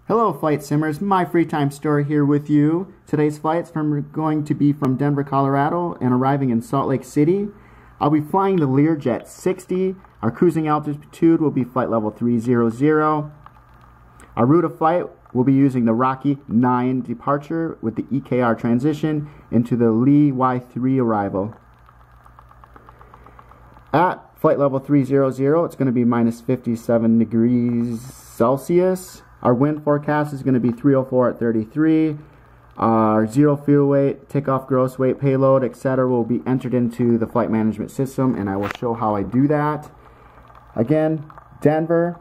Hello Flight Simmers, my free time story here with you. Today's flight's going to be from Denver, Colorado and arriving in Salt Lake City. I'll be flying the Learjet 60. Our cruising altitude will be flight level 300. Our route of flight will be using the Rocky 9 departure with the EKR transition into the Lee Y3 arrival. At flight level 300, it's going to be minus 57 degrees Celsius. Our wind forecast is going to be 304 at 33. Our zero fuel weight, takeoff gross weight, payload, etc. will be entered into the flight management system, and I will show how I do that. Again, Denver,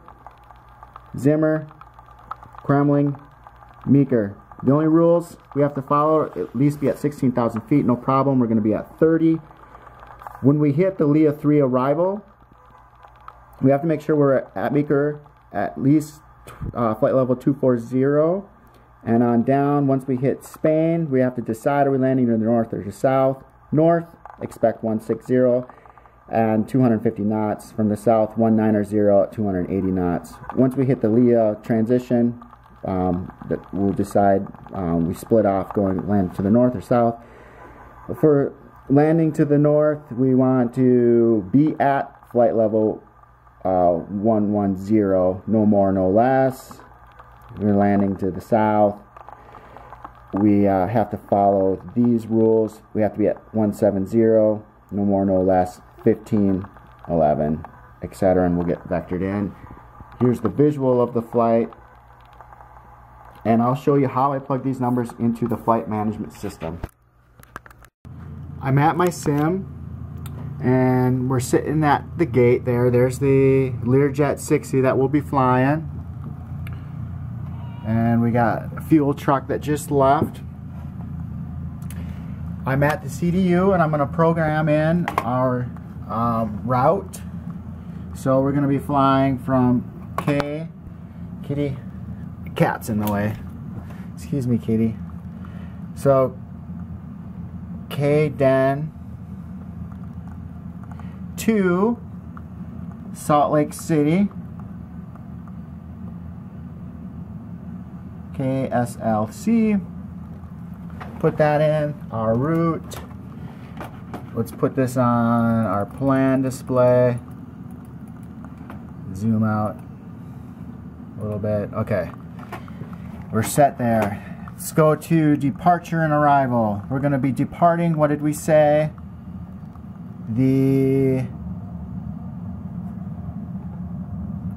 Zimmer, Kremling, Meeker. The only rules we have to follow, at least be at 16,000 feet, no problem. We're going to be at 30. When we hit the Leah 3 arrival, we have to make sure we're at Meeker at least flight level 240, and on down, once we hit Spain, we have to decide are we landing to the north or to south. North, expect 160 and 250 knots. From the south, 190 at 280 knots. Once we hit the Leah transition, that we'll decide we split off going land to the north or south. For landing to the north, we want to be at flight level 110, no more, no less. We're landing to the south. We have to follow these rules. We have to be at 170, no more, no less, 15, 11, etc. And we'll get vectored in. Here's the visual of the flight. And I'll show you how I plug these numbers into the flight management system. I'm at my sim. And we're sitting at the gate there. There's the Learjet 60 that we'll be flying. And we got a fuel truck that just left. I'm at the CDU and I'm going to program in our route. So we're going to be flying from Kitty, cat's in the way. Excuse me, Kitty. So Den to Salt Lake City, KSLC. Put that in our route. Let's put this on our plan display. Zoom out a little bit. Okay, we're set there. Let's go to departure and arrival. We're going to be departing, what did we say? The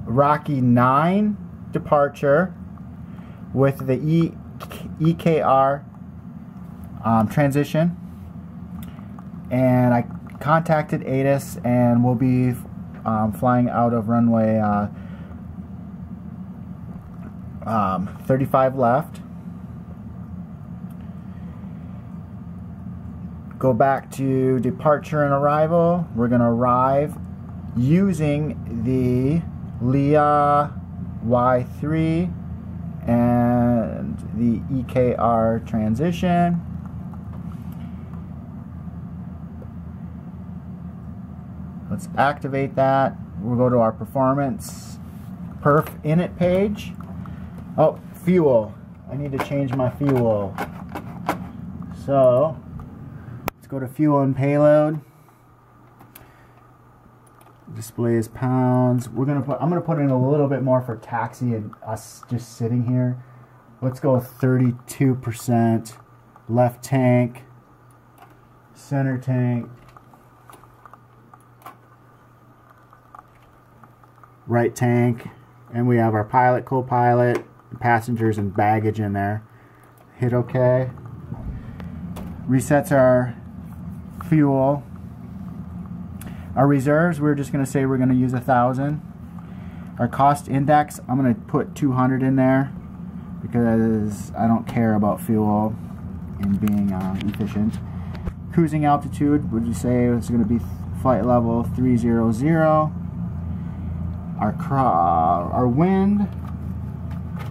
Rocky 9 departure with the EKR transition, and I contacted ATIS and we'll be flying out of runway 35 left. Go back to departure and arrival. We're going to arrive using the Leah Y3 and the EKR transition. Let's activate that. We'll go to our performance perf init page. Oh, fuel. I need to change my fuel. So go to fuel and payload. Display is pounds. I'm gonna put in a little bit more for taxi and us just sitting here. Let's go 32%. Left tank, center tank, right tank, and we have our pilot, co-pilot, passengers, and baggage in there. Hit OK. Resets our fuel. Our reserves, we're just going to say we're going to use 1,000. Our cost index, I'm going to put 200 in there because I don't care about fuel and being efficient. Cruising altitude, would you say it's going to be flight level 300. Our wind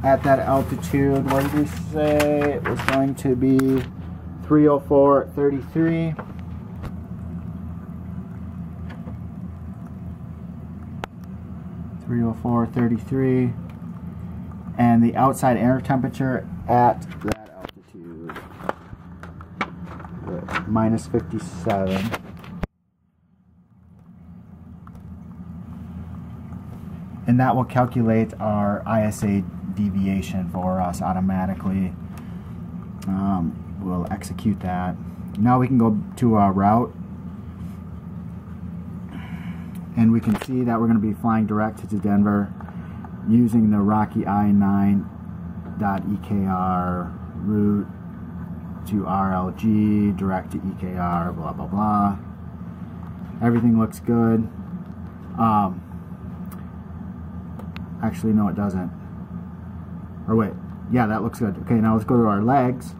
at that altitude, what did we say? It was going to be 304 at 33. 304, 33. and the outside air temperature at that altitude, minus 57. And that will calculate our ISA deviation for us automatically. We'll execute that. Now we can go to our route, and we can see that we're going to be flying direct to Denver using the Rocky I9.EKR route to RLG, direct to EKR, blah blah blah. Everything looks good. Actually, no, it doesn't. Or wait, yeah, that looks good. Okay, now let's go to our legs.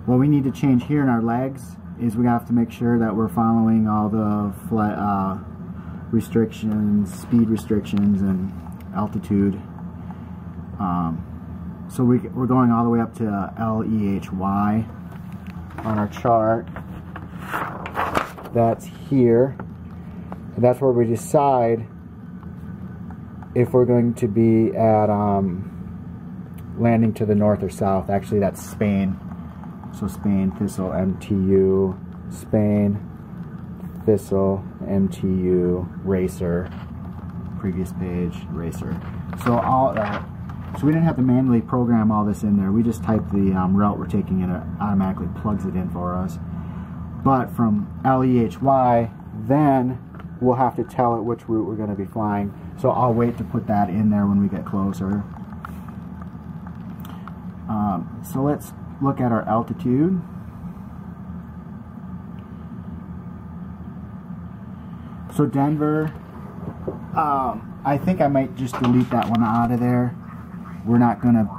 What we need to change here in our legs is we have to make sure that we're following all the restrictions, speed restrictions, and altitude. So we're going all the way up to LEHY on our chart. That's here. And that's where we decide if we're going to be at landing to the north or south. Actually, that's Spain. So Spain, Thistle, MTU, Spain, Thistle, MTU, Racer, previous page, Racer. So so we didn't have to manually program all this in there. We just typed the route we're taking and it automatically plugs it in for us. But from LEHY, then we'll have to tell it which route we're going to be flying. So I'll wait to put that in there when we get closer. So let's look at our altitude. So Denver, I think I might just delete that one out of there. We're not going to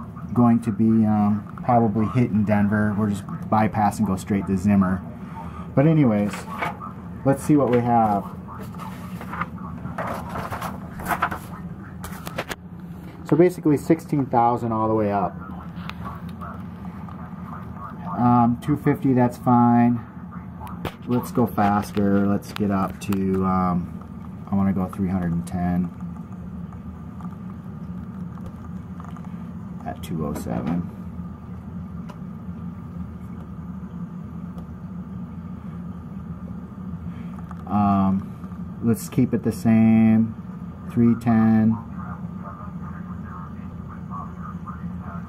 be probably hitting Denver. We're just bypass and go straight to Zimmer. But anyways, let's see what we have. So basically 16,000 all the way up. 250, that's fine. Let's go faster. Let's get up to, I want to go 310 at 207. Let's keep it the same. 310,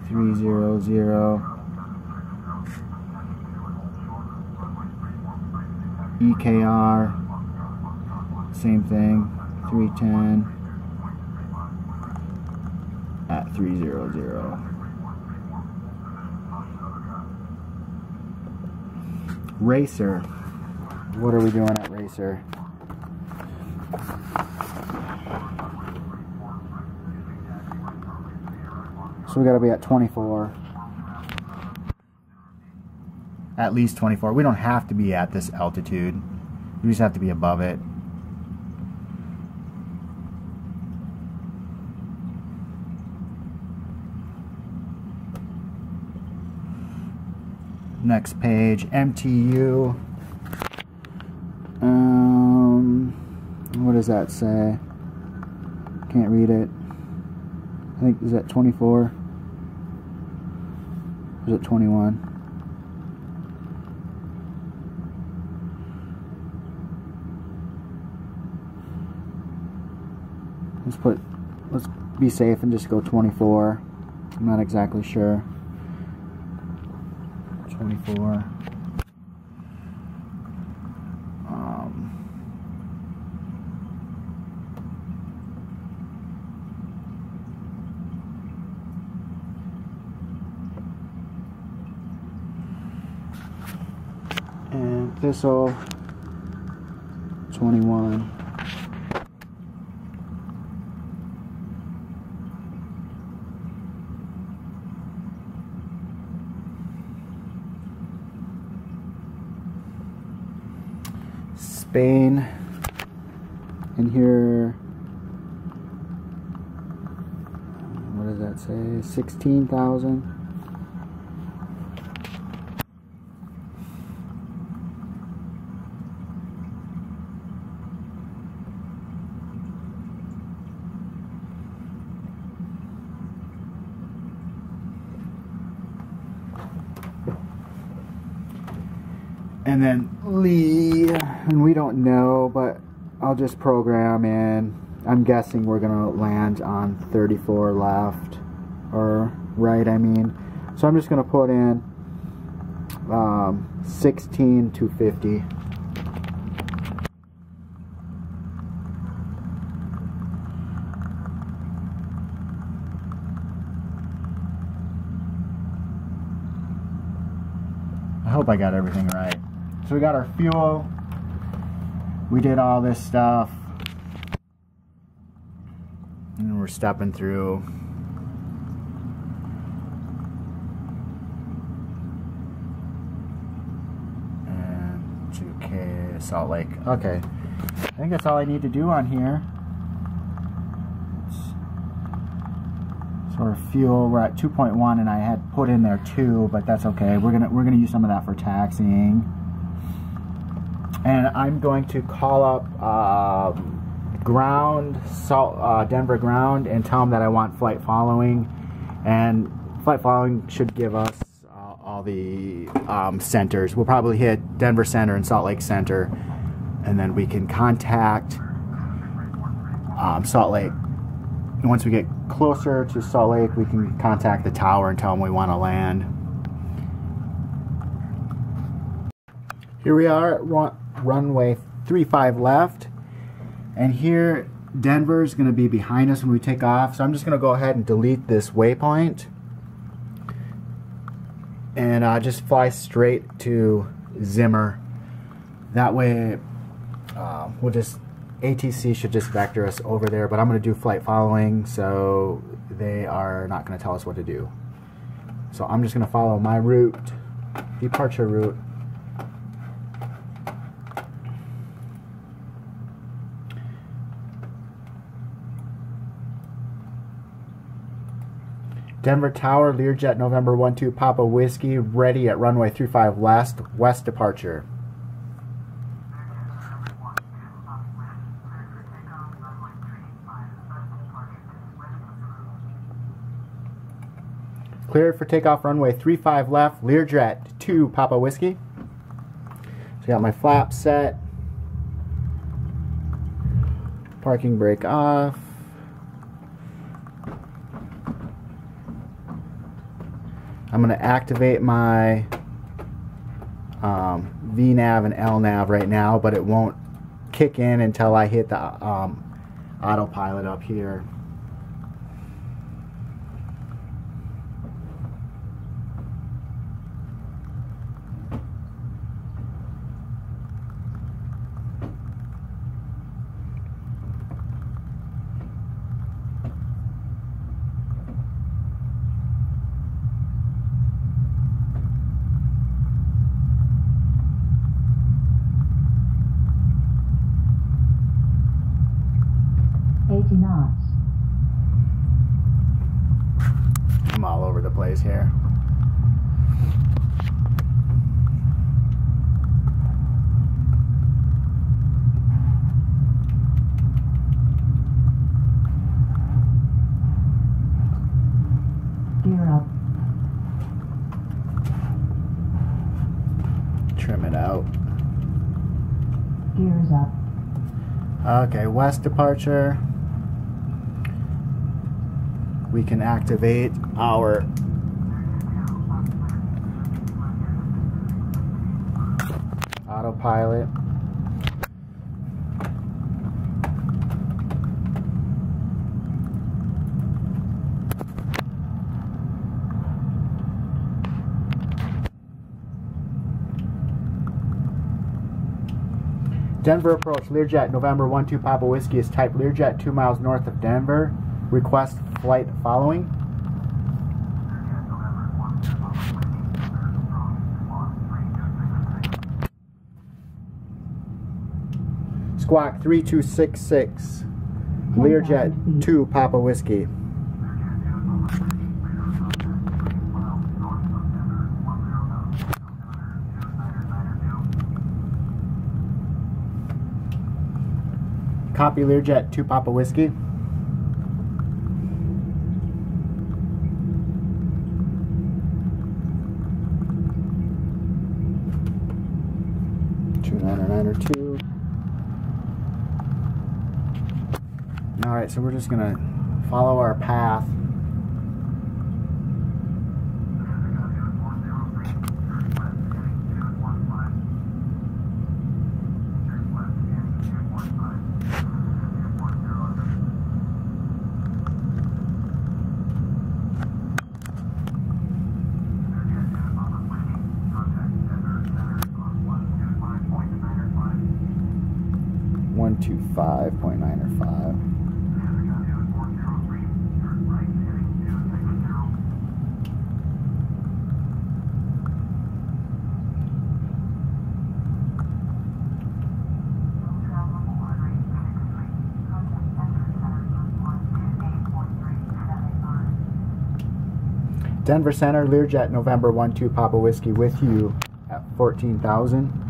300. EKR, same thing, 310 at 300. Racer, what are we doing at Racer? So we gotta be at 24. At least 24. We don't have to be at this altitude. We just have to be above it. Next page, MTU. What does that say? Can't read it. I think, is that 24? Is it 21? Let's be safe and just go 24. I'm not exactly sure. 24. And Thistle 21. Spain, and here, what does that say? 16,000. And then Lee, and we don't know, but I'll just program in. I'm guessing we're gonna land on 34 left, or right, I mean. So I'm just gonna put in 16 to 50. I hope I got everything right. So we got our fuel. We did all this stuff. And we're stepping through. And 2K Salt Lake. Okay. I think that's all I need to do on here. So our fuel, we're at 2.1, and I had put in there 2, but that's okay. We're gonna use some of that for taxiing. And I'm going to call up Denver ground and tell them that I want flight following, and flight following should give us all the centers. We'll probably hit Denver Center and Salt Lake Center, and then we can contact Salt Lake. And once we get closer to Salt Lake, we can contact the tower and tell them we want to land. Here we are at runway 35 left, and here Denver is going to be behind us when we take off. So I'm just going to go ahead and delete this waypoint and just fly straight to Zimmer. That way ATC should just vector us over there, but I'm going to do flight following, so they are not going to tell us what to do. So I'm just going to follow my route, departure route. Denver Tower, Learjet November 12 Papa Whiskey, ready at runway 35 left, west departure. Cleared for takeoff runway 35 left, Learjet 2 Papa Whiskey. So I got my flaps set. Parking brake off. I'm going to activate my VNAV and LNAV right now, but it won't kick in until I hit the autopilot up here. I'm all over the place here. Gear up. Trim it out. Gears up. Okay, west departure. We can activate our autopilot. Denver approach, Learjet November 12 Papa Whiskey is type Learjet 2 miles north of Denver. Request flight following. Squawk 3266, Learjet 2 Papa Whiskey. Copy Learjet 2 Papa Whiskey. niner 2. Alright, so we're just going to follow our path. One 125.95. Denver Center, Learjet, November 12 Papa Whiskey with you at 14,000.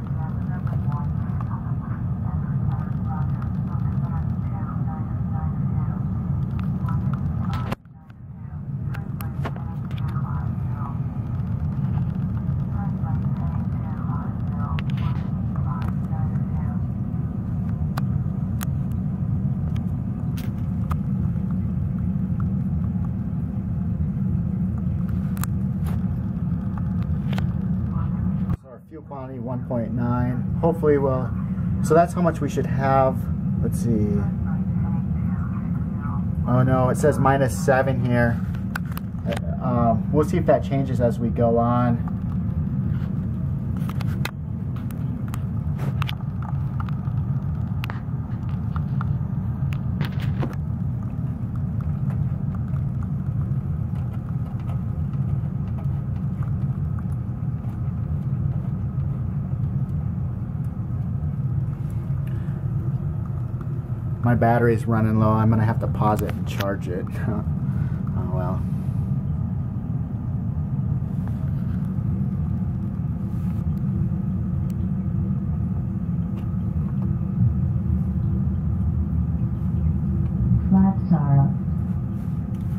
Fuel quantity 1.9. Hopefully we'll, so that's how much we should have. Let's see. Oh no, it says -7 here. We'll see if that changes as we go on. My battery's running low. I'm gonna have to pause it and charge it. Oh well. Flaps are up.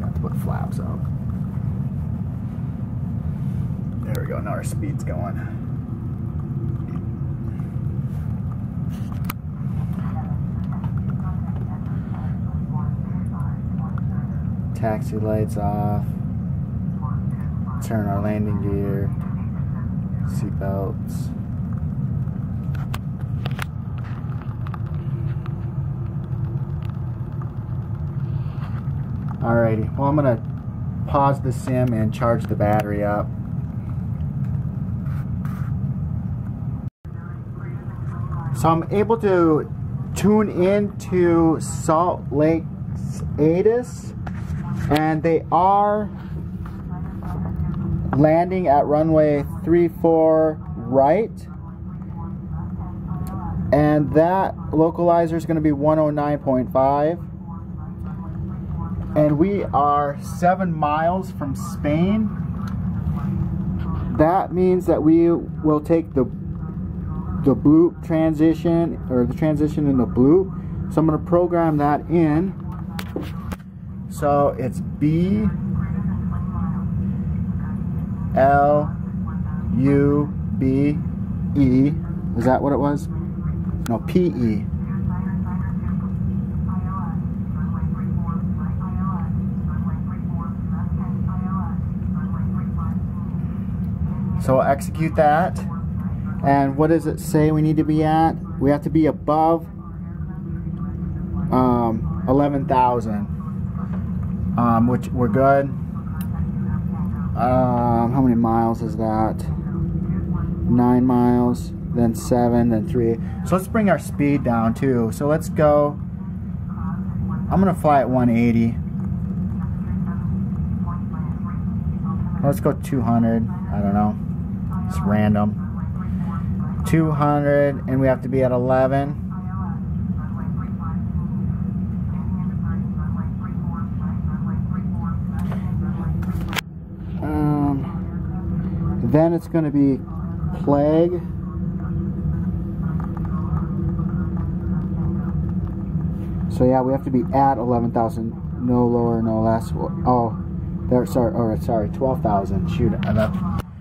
Got to put flaps up. There we go. Now our speed's going. Taxi lights off. Turn our landing gear. Seat belts. Alrighty, well I'm gonna pause the sim and charge the battery up. So I'm able to tune into Salt Lake's ATIS, and they are landing at runway 34 right, and that localizer is going to be 109.5, and we are 7 miles from Spain. That means that we will take the bloop transition, or the transition in the bloop. So I'm going to program that in. So it's B L U B E. Is that what it was? No, P E. So I'll execute that. And what does it say we need to be at? We have to be above 11,000. Which we're good. How many miles is that? 9 miles, then 7, then 3. So let's bring our speed down too. So let's go. I'm gonna fly at 180. Let's go 200. I don't know. It's random. 200, and we have to be at 11. Then it's going to be plague. So yeah, we have to be at 11,000, no lower, no less. Oh, there. Sorry. Oh, sorry. 12,000. Shoot.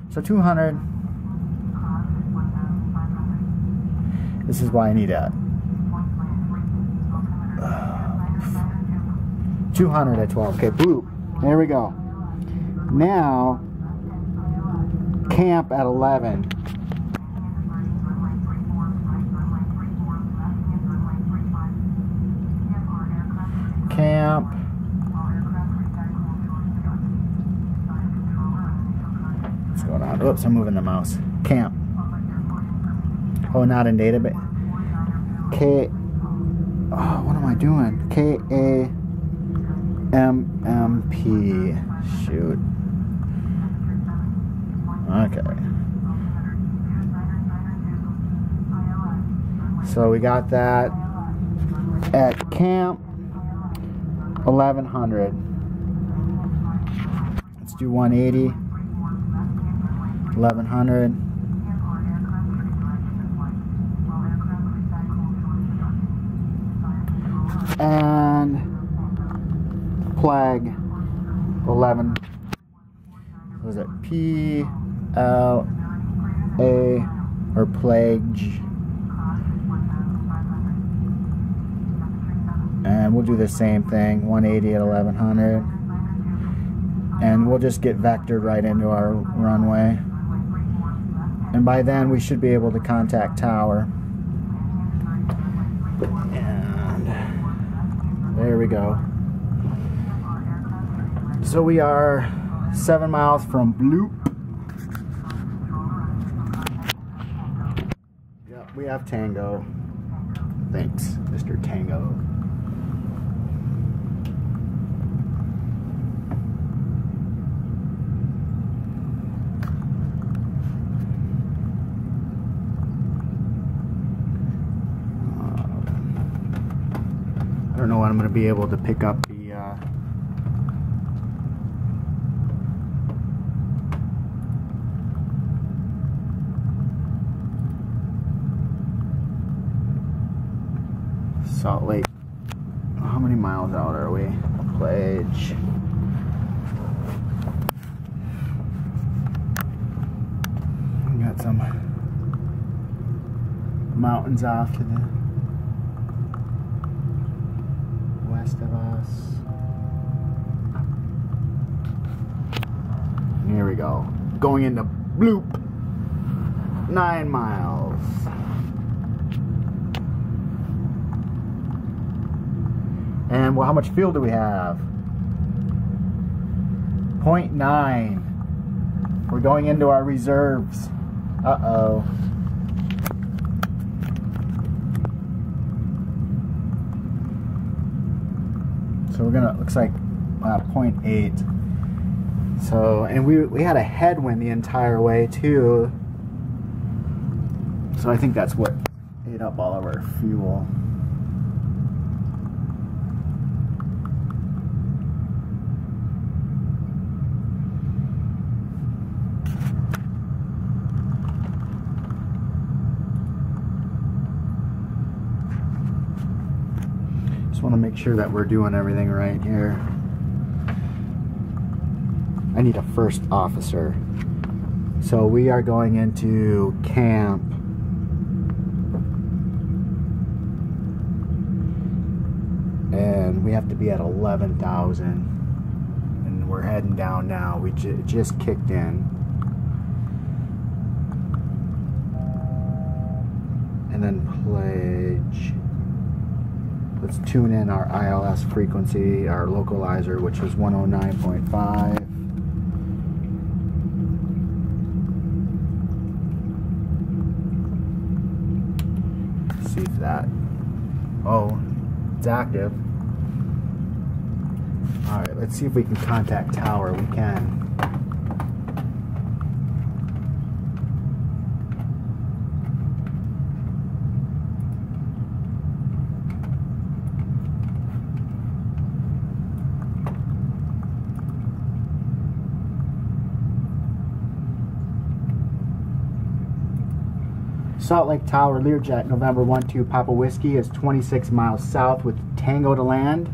So 200. This is why I need a 200 at 12. Okay, bloop. There we go. Now, camp at 11. Camp. What's going on? Oops, I'm moving the mouse. Camp. Oh, not in database. K. Oh, what am I doing? KAMMP. Shoot. Okay. So we got that at camp 1100. Let's do 180. 1100. And flag 11. What was it? PLA or plague. And we'll do the same thing, 180 at 1100. And we'll just get vectored right into our runway. And by then we should be able to contact tower. And there we go. So we are 7 miles from Bloop. Yeah, we have Tango. Thanks, Mr. Tango. I don't know when I'm going to be able to pick up the Salt Lake. How many miles out are we? Pledge. We got some mountains off to the west of us. Here we go. Going into Bloop. 9 miles. And well, how much fuel do we have? 0.9. We're going into our reserves. Uh-oh. So we're gonna, looks like 0.8. So, and we had a headwind the entire way too. So I think that's what ate up all of our fuel. Just want to make sure that we're doing everything right here. I need a first officer. So we are going into camp. And we have to be at 11,000. And we're heading down now. We just kicked in. And then pledge. Let's tune in our ILS frequency, our localizer, which is 109.5. See if that, oh, it's active. Alright, let's see if we can contact tower. We can. Salt Lake Tower, Learjet, November 12, Papa Whiskey is 26 miles south with Tango to land.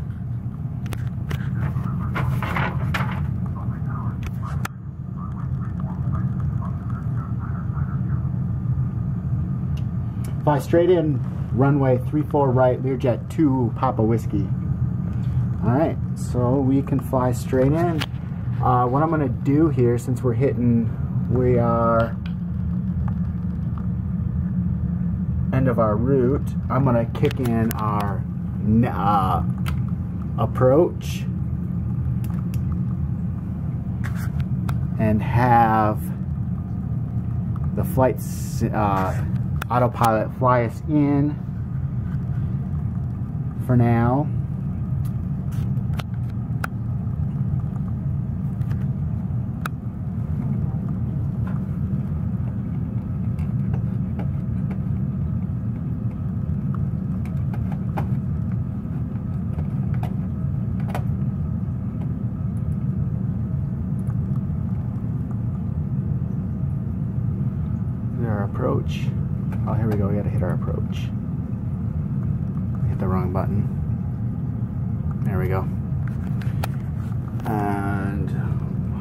Fly straight in, runway 34 right, Learjet 2, Papa Whiskey. Alright, so we can fly straight in. What I'm going to do here, since we are end of our route, I'm going to kick in our approach and have the flight autopilot fly us in for now. Our approach. Oh, here we go. We gotta hit our approach. Hit the wrong button. There we go. And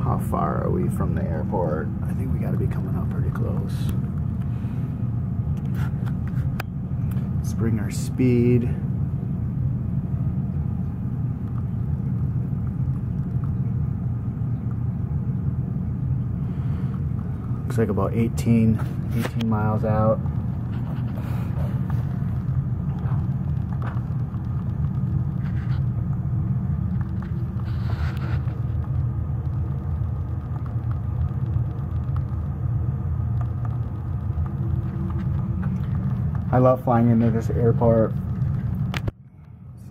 how far are we from the airport? I think we gotta be coming up pretty close. Let's bring our speed. Looks like about 18 miles out. I love flying into this airport.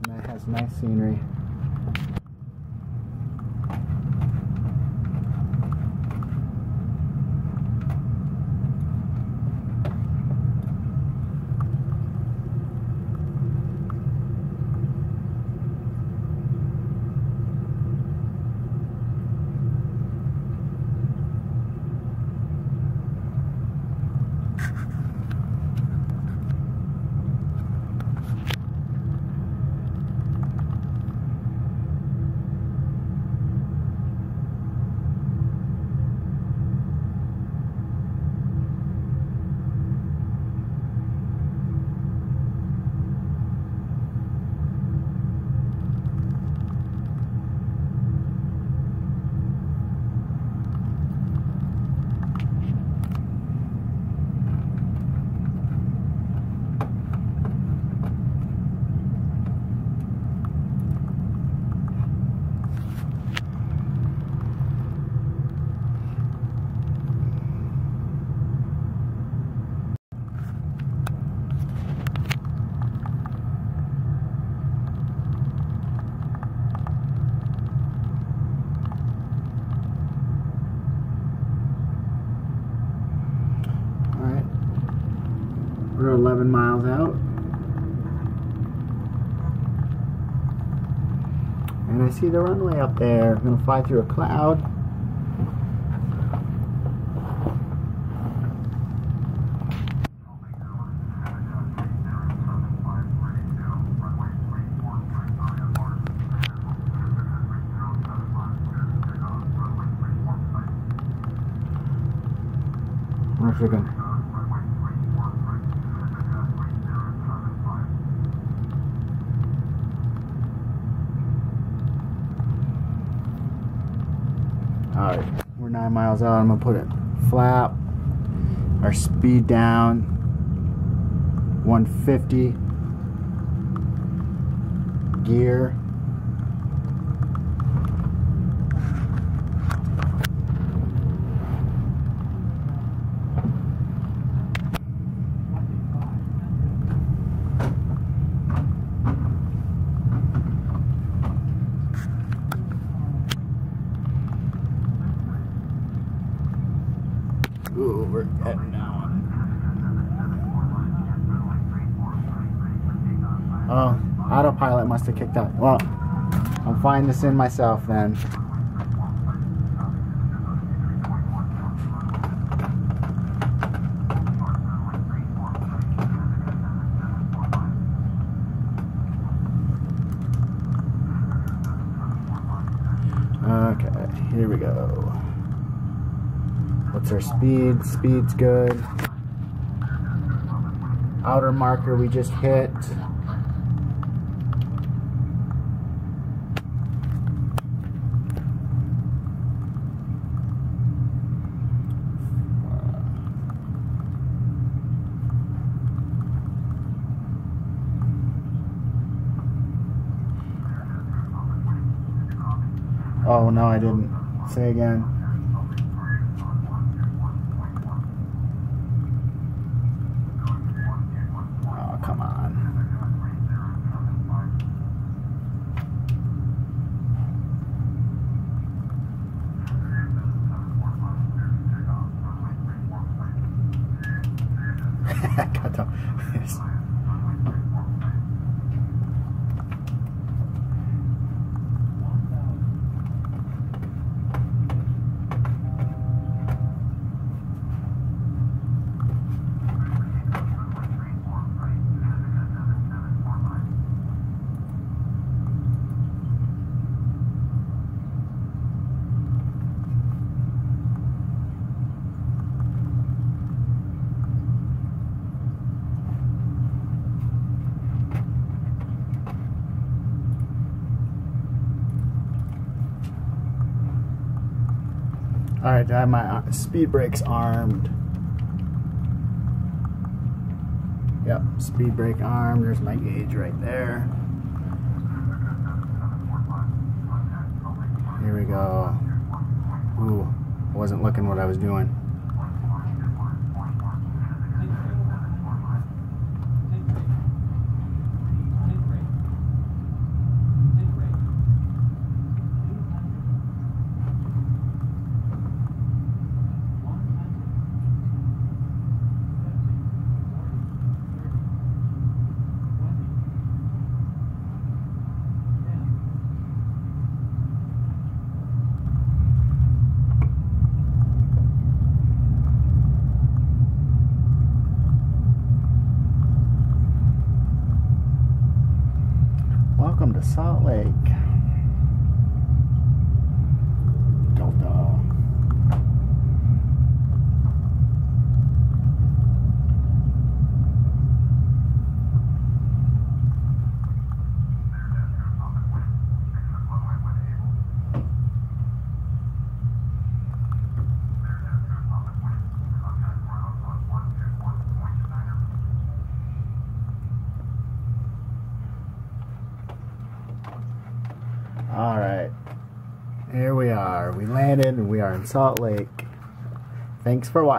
It has nice scenery. We're 11 miles out. And I see the runway up there. I'm going to fly through a cloud. Michigan. Alright, we're 9 miles out. I'm going to put it flap, our speed down, 150, gear. Ooh, we're heading now. Oh, autopilot must have kicked out. Well, I'll find this in myself then. Okay, here we go. What's our speed? Speed's good. outer marker we just hit. Oh no, I didn't. Say again. Oh, come on. Got the Alright, I have my speed brakes armed. Yep, speed brake armed. There's my gauge right there. Here we go. Ooh, wasn't looking what I was doing. Welcome to Salt Lake. Delta. Alright, here we are. We landed and we are in Salt Lake. Thanks for watching.